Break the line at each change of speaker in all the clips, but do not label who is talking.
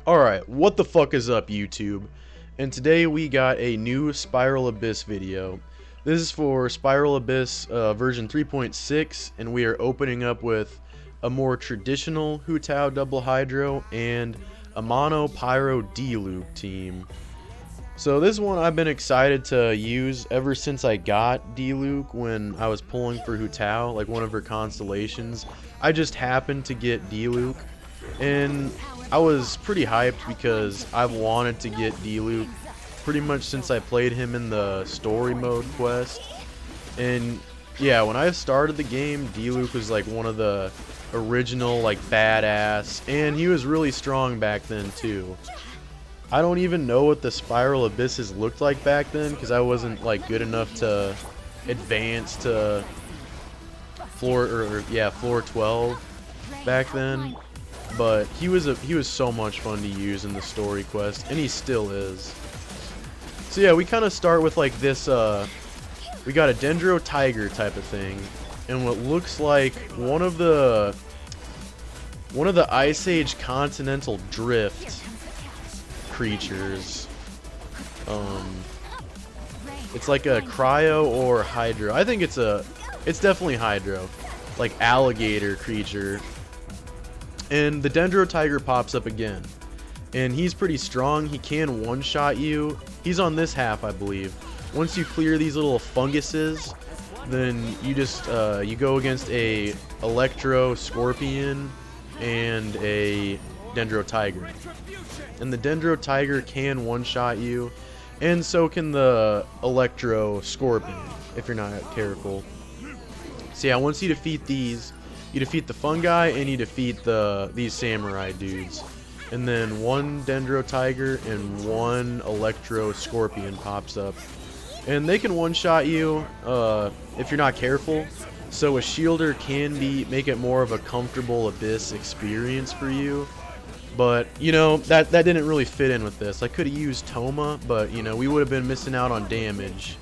Alright, what the fuck is up, YouTube? And today we got a new Spiral Abyss video. This is for Spiral Abyss version 3.6, and we are opening up with a more traditional Hu Tao double hydro and a mono Pyro Diluc team. So this one I've been excited to use ever since I got Diluc when I was pulling for Hu Tao, like one of her constellations. I just happened to get Diluc, and I was pretty hyped because I've wanted to get Diluc pretty much since I played him in the story mode quest. And yeah, when I started the game, Diluc was like one of the original like badass, and he was really strong back then too. I don't even know what the Spiral Abysses looked like back then because I wasn't like good enough to advance to floor 12 back then. But he was so much fun to use in the story quest, and he still is. So yeah, we kind of start with like this. We got a Dendro Tiger type of thing, and what looks like one of the Ice Age Continental Drift creatures. It's like a Cryo or Hydro. I think it's definitely Hydro, like alligator creature. And the Dendro Tiger pops up again, and he's pretty strong. He can one-shot you. He's on this half, I believe. Once you clear these little funguses, then you just you go against a Electro Scorpion and a Dendro Tiger. And the Dendro Tiger can one-shot you, and so can the Electro Scorpion if you're not careful. So yeah, once you defeat these, you defeat the fungi and you defeat these samurai dudes. And then one Dendro Tiger and one Electro Scorpion pops up. And they can one-shot you if you're not careful. So a shielder can make it more of a comfortable Abyss experience for you. But, you know, that didn't really fit in with this. I could have used Toma, but, you know, we would have been missing out on damage.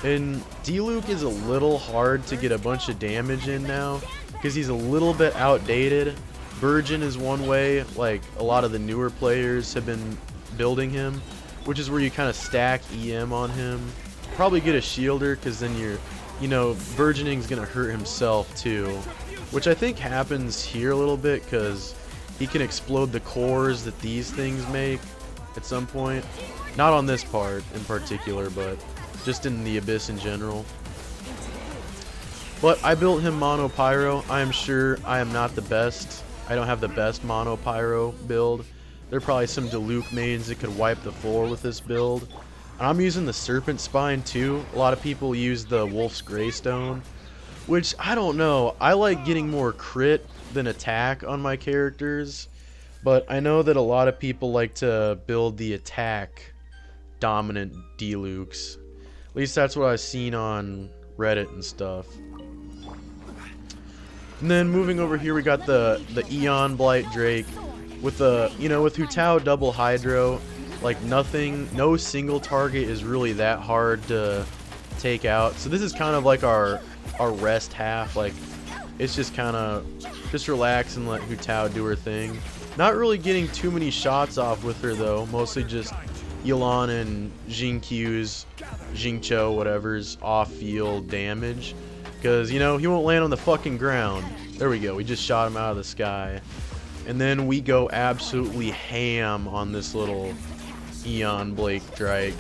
And Diluc is a little hard to get a bunch of damage in now, because he's a little bit outdated. Virgin is one way, like a lot of the newer players have been building him, which is where you kind of stack EM on him. Probably get a shielder, because then you know, Virgining's going to hurt himself too, which I think happens here a little bit, because he can explode the cores that these things make at some point. Not on this part in particular, but just in the Abyss in general. But I built him mono Pyro. I am sure I am not the best. I don't have the best mono Pyro build. There are probably some Diluc mains that could wipe the floor with this build. And I'm using the Serpent Spine too. A lot of people use the Wolf's Greystone, which I don't know. I like getting more crit than attack on my characters, but I know that a lot of people like to build the attack dominant Dilucs. At least that's what I've seen on Reddit and stuff. And then moving over here, we got the Eon Blight Drake with the, you know, with Hu Tao double hydro, like no single target is really that hard to take out. So this is kind of like our rest half. Like, it's just kind of just relax and let Hu Tao do her thing. Not really getting too many shots off with her though. Mostly just Yelan and Xingqiu, whatever's off-field damage. Because, you know, he won't land on the fucking ground. There we go. We just shot him out of the sky. And then we go absolutely ham on this little Eon Blake Drake.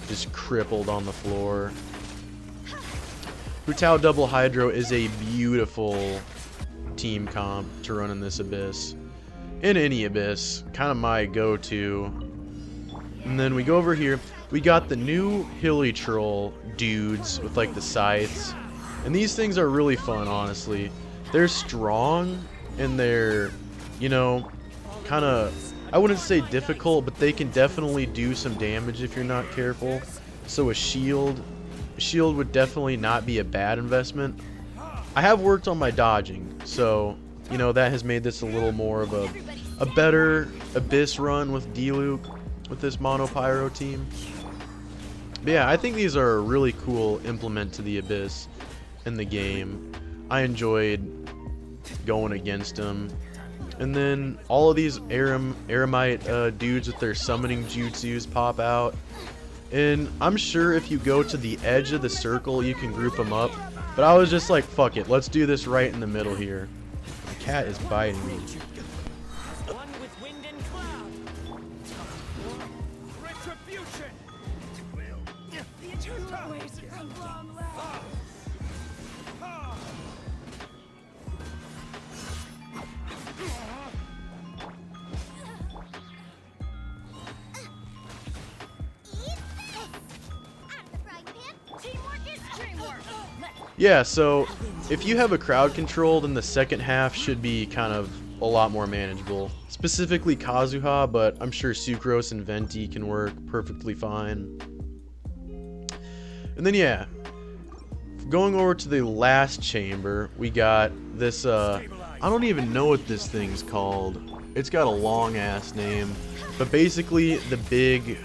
Just crippled on the floor. Hu Tao double hydro is a beautiful team comp to run in this Abyss. In any Abyss. Kind of my go-to. And then we go over here. We got the new Hilly Troll dudes with like the scythes. And these things are really fun, honestly. They're strong, and they're, you know, kind of, I wouldn't say difficult, but they can definitely do some damage if you're not careful. So a shield would definitely not be a bad investment. I have worked on my dodging, so, you know, that has made this a little more of a better Abyss run with Diluc, with this mono Pyro team. But yeah, I think these are a really cool implement to the Abyss in the game. I enjoyed going against them, And then all of these Aramite dudes with their summoning jutsus pop out. And I'm sure if you go to the edge of the circle, you can group them up. But I was just like, fuck it, let's do this right in the middle here. The cat is biting me. Yeah, so if you have a crowd control, then the second half should be kind of a lot more manageable. Specifically Kazuha, but I'm sure Sucrose and Venti can work perfectly fine. And then yeah, going over to the last chamber, we got this, I don't even know what this thing's called. It's got a long ass name, but basically the big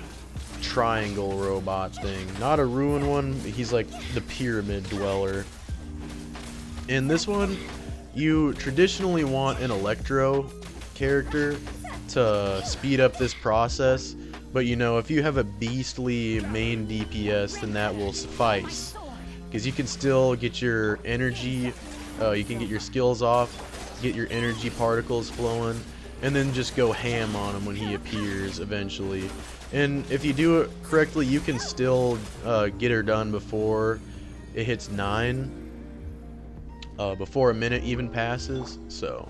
triangle robot thing. Not a ruin one, he's like the pyramid dweller. In this one, you traditionally want an Electro character to speed up this process, but you know, if you have a beastly main DPS, then that will suffice, because you can still get your energy, you can get your skills off, get your energy particles flowing, and then just go ham on him when he appears eventually. And if you do it correctly, you can still get her done before it hits 9, before a minute even passes. So,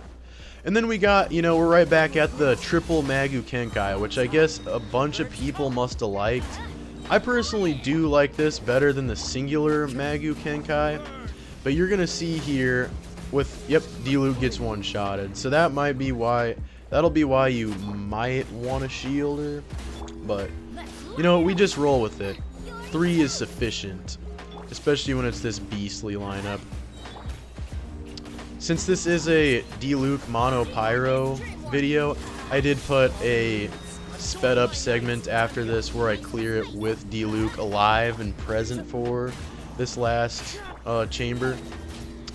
and then we got, you know, we're right back at the triple Magu Kenkai, which I guess a bunch of people must have liked. I personally do like this better than the singular Magu Kenkai, but you're gonna see here with, yep, Diluc gets one-shotted, so that might be why, that'll be why you might want to shield her. But, you know, we just roll with it. 3 is sufficient, especially when it's this beastly lineup. Since this is a Diluc Mono Pyro video, I did put a sped up segment after this where I clear it with Diluc alive and present for this last chamber.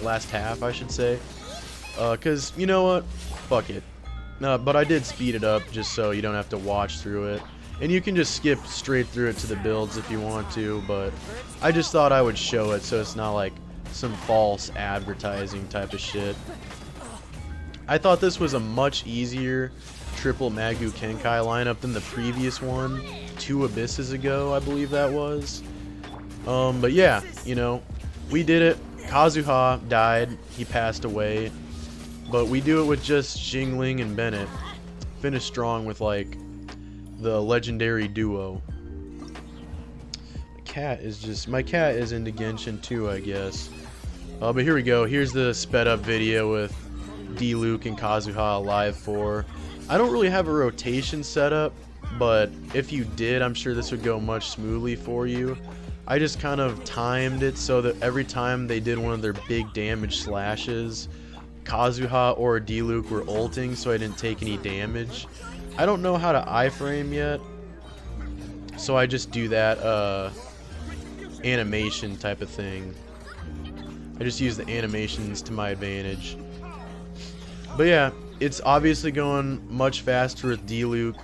Last half, I should say. Because, you know what? Fuck it. But I did speed it up just so you don't have to watch through it. And you can just skip straight through it to the builds if you want to, but I just thought I would show it so it's not like some false advertising type of shit. I thought this was a much easier triple Magu Kenkai lineup than the previous one, 2 Abysses ago, I believe that was. But yeah, you know, we did it. Kazuha died, he passed away, but we do it with just Xingling and Bennett. Finish strong with like the legendary duo. My cat is into Genshin too, I guess. But here we go. Here's the sped up video with Diluc and Kazuha alive for. I don't really have a rotation setup, but if you did, I'm sure this would go much smoothly for you. I just kind of timed it so that every time they did one of their big damage slashes, Kazuha or Diluc were ulting, so I didn't take any damage. I don't know how to iframe yet, so I just do that animation type of thing. I just use the animations to my advantage. But yeah, it's obviously going much faster with Diluc.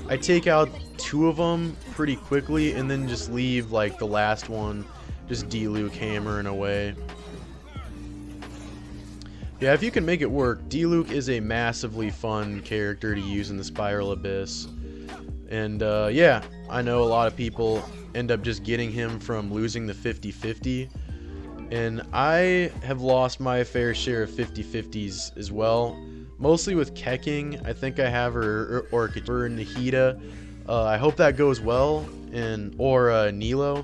I take out 2 of them pretty quickly and then just leave like the last one just Diluc hammering away. Yeah, if you can make it work, Diluc is a massively fun character to use in the Spiral Abyss. And yeah, I know a lot of people end up just getting him from losing the 50-50. And I have lost my fair share of 50-50s as well. Mostly with Keking. I think I have her or Nahida. I hope that goes well. Or Nilo.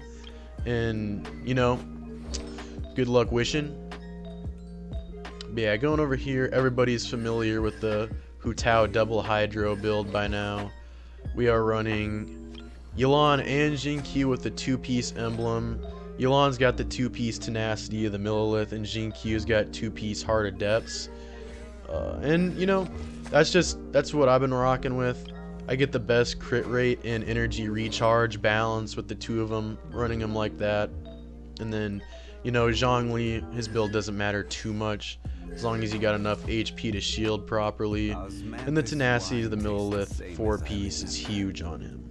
And, you know, good luck wishing. But yeah, going over here, everybody's familiar with the Hu-Tao double Hydro build by now. We are running Yelan and Xingqiu with the 2-piece emblem. Yelan's got the 2-piece Tenacity of the Millilith, and Xingqiu's got 2-piece Heart of Depths. And, you know, that's what I've been rocking with. I get the best crit rate and energy recharge balance with the 2 of them, running them like that. And then, you know, Zhongli, his build doesn't matter too much. as long as you got enough HP to shield properly. And the tenacity of the Millilith 4-piece is huge on him.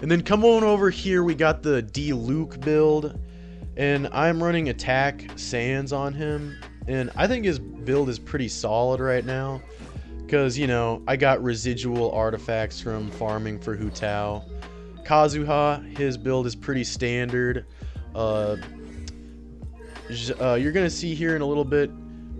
And then come on over here, we got the Diluc build, and I'm running attack Sans on him, and I think his build is pretty solid right now, because, you know, I got residual artifacts from farming for Hu Tao. Kazuha, his build is pretty standard. You're gonna see here in a little bit,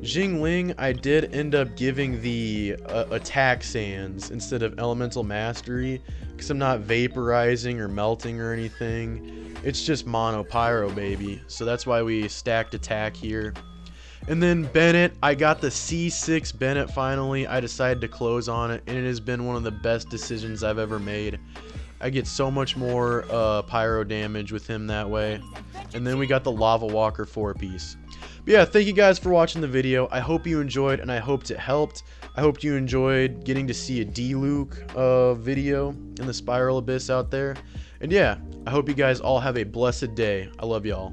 Jingling, I did end up giving the attack Sans instead of elemental mastery, because I'm not vaporizing or melting or anything. It's just mono pyro, baby. So that's why we stacked attack here. And then Bennett, I got the C6 Bennett finally. I decided to close on it, and it has been one of the best decisions I've ever made. I get so much more pyro damage with him that way. And then we got the Lava Walker 4-piece. But yeah, thank you guys for watching the video. I hope you enjoyed, and I hoped it helped. I hope you enjoyed getting to see a Diluc video in the Spiral Abyss out there. And yeah, I hope you guys all have a blessed day. I love y'all.